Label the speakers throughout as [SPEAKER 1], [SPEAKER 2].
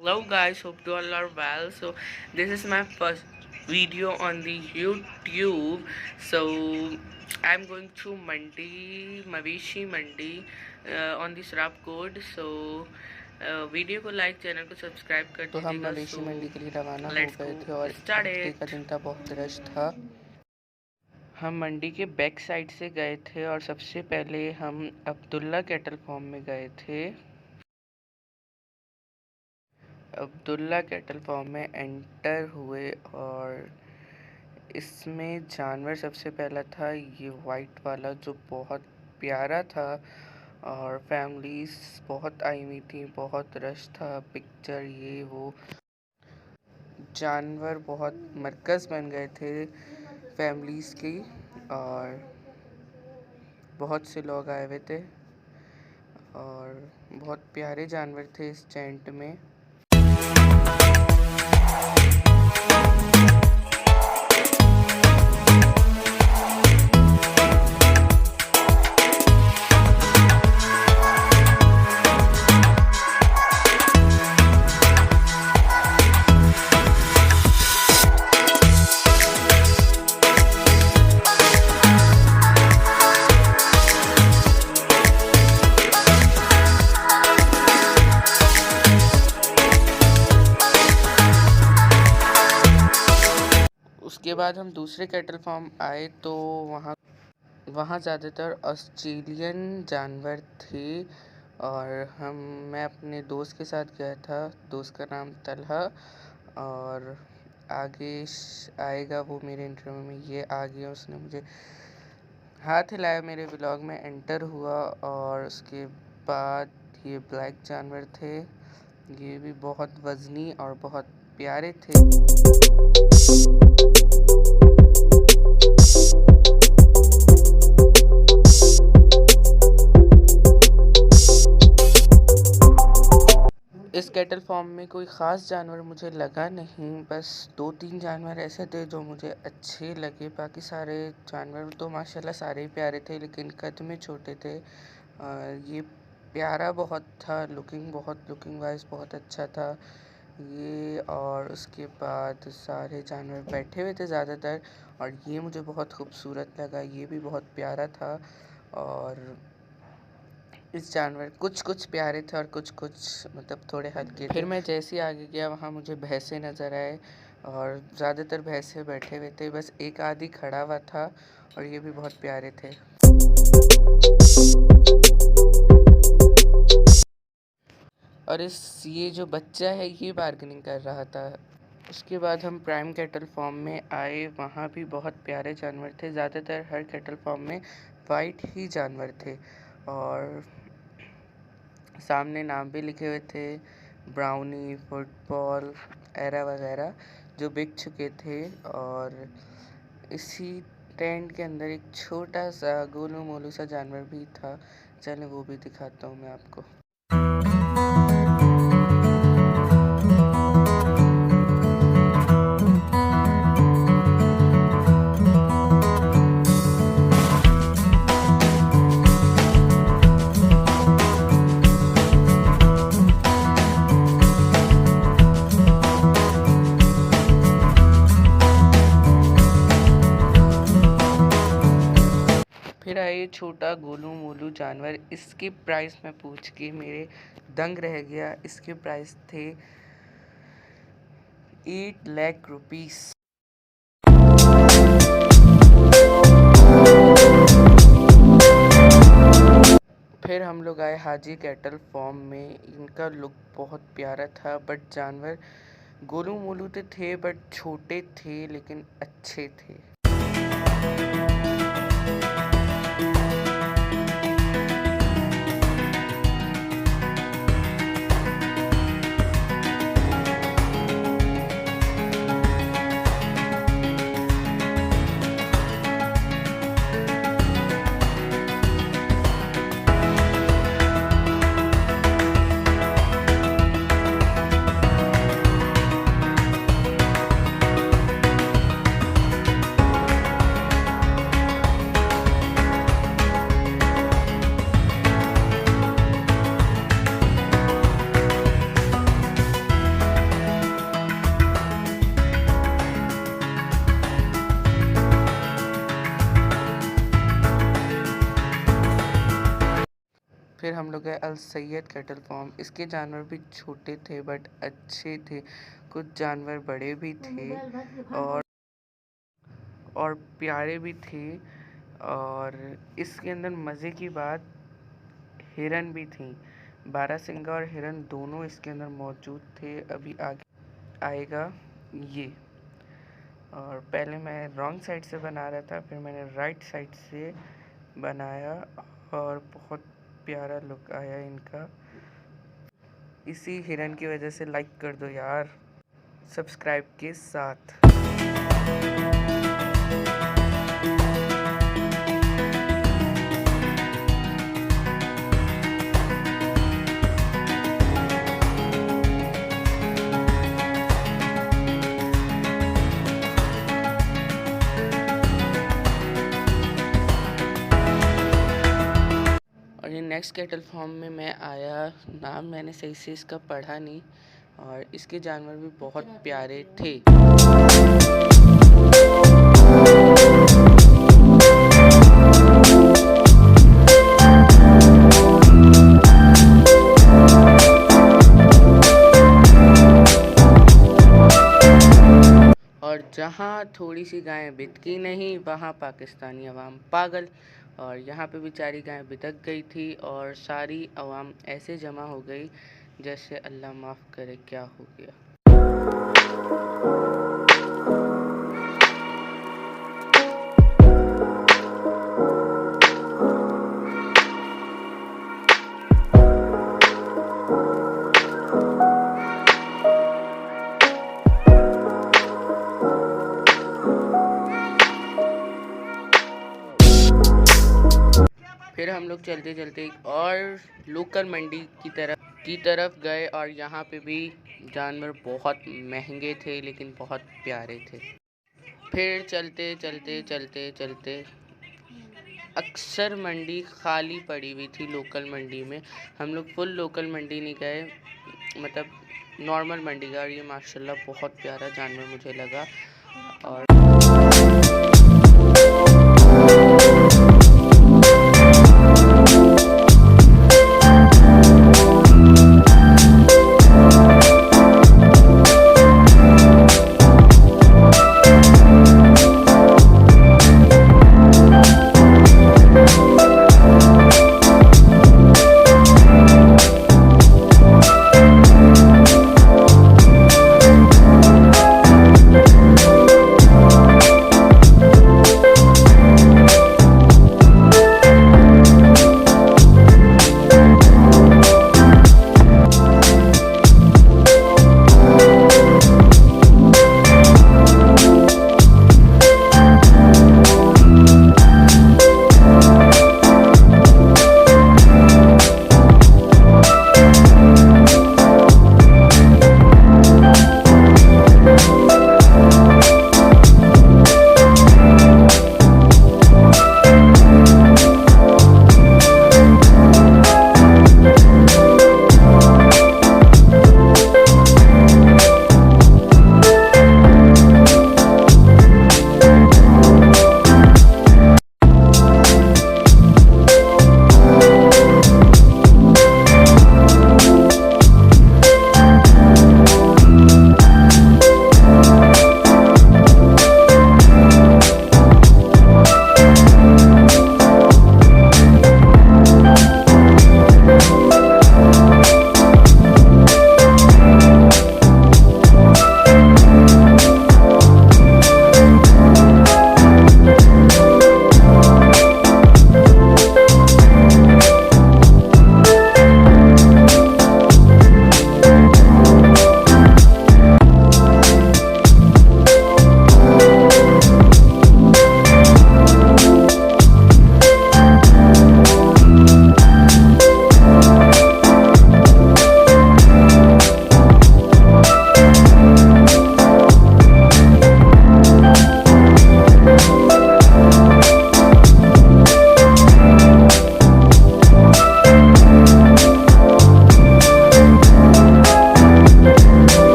[SPEAKER 1] Hello guys, hope you all are well. So this is my first video on the YouTube. So I'm going to Mandi, Maveshi Mandi on the Srap code. So video को like, channel को subscribe कर दीजिएगा। तो हम मवेशी मंडी के लिए रवाना हो गए थे और हफ्ते का दिन था, बहुत रश था। हम मंडी के बैक साइड से गए थे और सबसे पहले हम अब्दुल्ला कैटल फार्म में गए थे। अब्दुल्ला कैटल फार्म में एंटर हुए और इसमें जानवर सबसे पहला था ये वाइट वाला, जो बहुत प्यारा था और फैमिलीज बहुत आई हुई थी, बहुत रश था, पिक्चर ये वो, जानवर बहुत मरकज़ बन गए थे फैमिलीज़ की और बहुत से लोग आए हुए थे और बहुत प्यारे जानवर थे इस टेंट में। उसके बाद हम दूसरे कैटल फार्म आए तो वहाँ ज़्यादातर ऑस्ट्रेलियन जानवर थे और मैं अपने दोस्त के साथ गया था। दोस्त का नाम तलहा और आगे आएगा वो मेरे इंटरव्यू में। ये आ गया, उसने मुझे हाथ हिलाया, मेरे व्लॉग में एंटर हुआ और उसके बाद ये ब्लैक जानवर थे, ये भी बहुत वज़नी और बहुत प्यारे थे। इस कैटल फार्म में कोई ख़ास जानवर मुझे लगा नहीं, बस 2-3 जानवर ऐसे थे जो मुझे अच्छे लगे। बाकी सारे जानवर तो माशाल्लाह सारे ही प्यारे थे, लेकिन कद में छोटे थे। ये प्यारा बहुत था, लुकिंग वाइज बहुत अच्छा था ये। और उसके बाद सारे जानवर बैठे हुए थे ज़्यादातर और ये मुझे बहुत खूबसूरत लगा, ये भी बहुत प्यारा था। और इस जानवर कुछ प्यारे थे और कुछ मतलब थोड़े हल्के थे। फिर मैं जैसे ही आगे गया वहाँ मुझे भैंसे नज़र आए और ज़्यादातर भैंसे बैठे हुए थे, बस एक आधी खड़ा हुआ था और ये भी बहुत प्यारे थे। और ये जो बच्चा है ये बार्गेनिंग कर रहा था। उसके बाद हम प्राइम कैटल फार्म में आए, वहाँ भी बहुत प्यारे जानवर थे। ज़्यादातर हर कैटल फार्म में वाइट ही जानवर थे और सामने नाम भी लिखे हुए थे, ब्राउनी, फुटबॉल, एरा वगैरह, जो बिक चुके थे। और इसी टेंट के अंदर एक छोटा सा गोलू मोलू सा जानवर भी था, चलें वो भी दिखाता हूँ मैं आपको। फिर आए छोटा गोलू मोलू जानवर, इसकी प्राइस मैं पूछ के मेरे दंग रह गया। इसके प्राइस थे 8 लाख रुपीस। फिर हम लोग आए हाजी कैटल फार्म में। इनका लुक बहुत प्यारा था, बट जानवर गोलू मोलू तो थे बट छोटे थे, लेकिन अच्छे थे। फिर हम लोग गए अल सैयद कैटल फार्म। इसके जानवर भी छोटे थे बट अच्छे थे, कुछ जानवर बड़े भी थे और प्यारे भी थे। और इसके अंदर मज़े की बात, हिरन भी थी। बारहसिंगा और हिरन दोनों इसके अंदर मौजूद थे। अभी आगे आएगा ये। और पहले मैं रॉन्ग साइड से बना रहा था, फिर मैंने राइट साइड से बनाया और बहुत प्यारा लुक आया इनका। इसी हिरन की वजह से लाइक कर दो यार, सब्सक्राइब के साथ। और ये नेक्स्ट कैटल फार्म में मैं आया, नाम मैंने सही से इसका पढ़ा नहीं, और इसके जानवर भी बहुत प्यारे थे। और जहाँ थोड़ी सी गायें बितकी नहीं, वहाँ पाकिस्तानी अवाम पागल। और यहाँ पे बेचारी गाय बितक गई थी और सारी अवाम ऐसे जमा हो गई जैसे अल्लाह माफ़ करे क्या हो गया। फिर हम लोग चलते चलते एक और लोकल मंडी की तरफ गए और यहाँ पे भी जानवर बहुत महंगे थे लेकिन बहुत प्यारे थे। फिर चलते चलते चलते चलते अक्सर मंडी खाली पड़ी हुई थी लोकल मंडी में। हम लोग फुल लोकल मंडी नहीं गए, मतलब नॉर्मल मंडी गए, और ये माशाल्लाह बहुत प्यारा जानवर मुझे लगा। और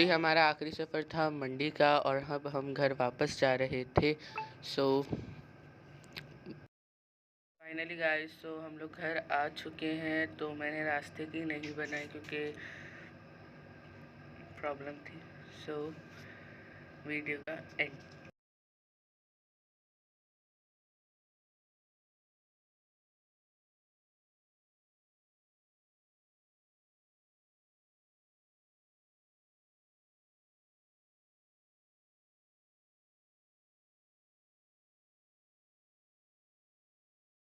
[SPEAKER 1] हमारा आखिरी सफ़र था मंडी का और अब हम घर वापस जा रहे थे। सो फाइनली गाइस, तो हम लोग घर आ चुके हैं। तो मैंने रास्ते की नहीं बनाई क्योंकि प्रॉब्लम थी। सो वीडियो का एंड।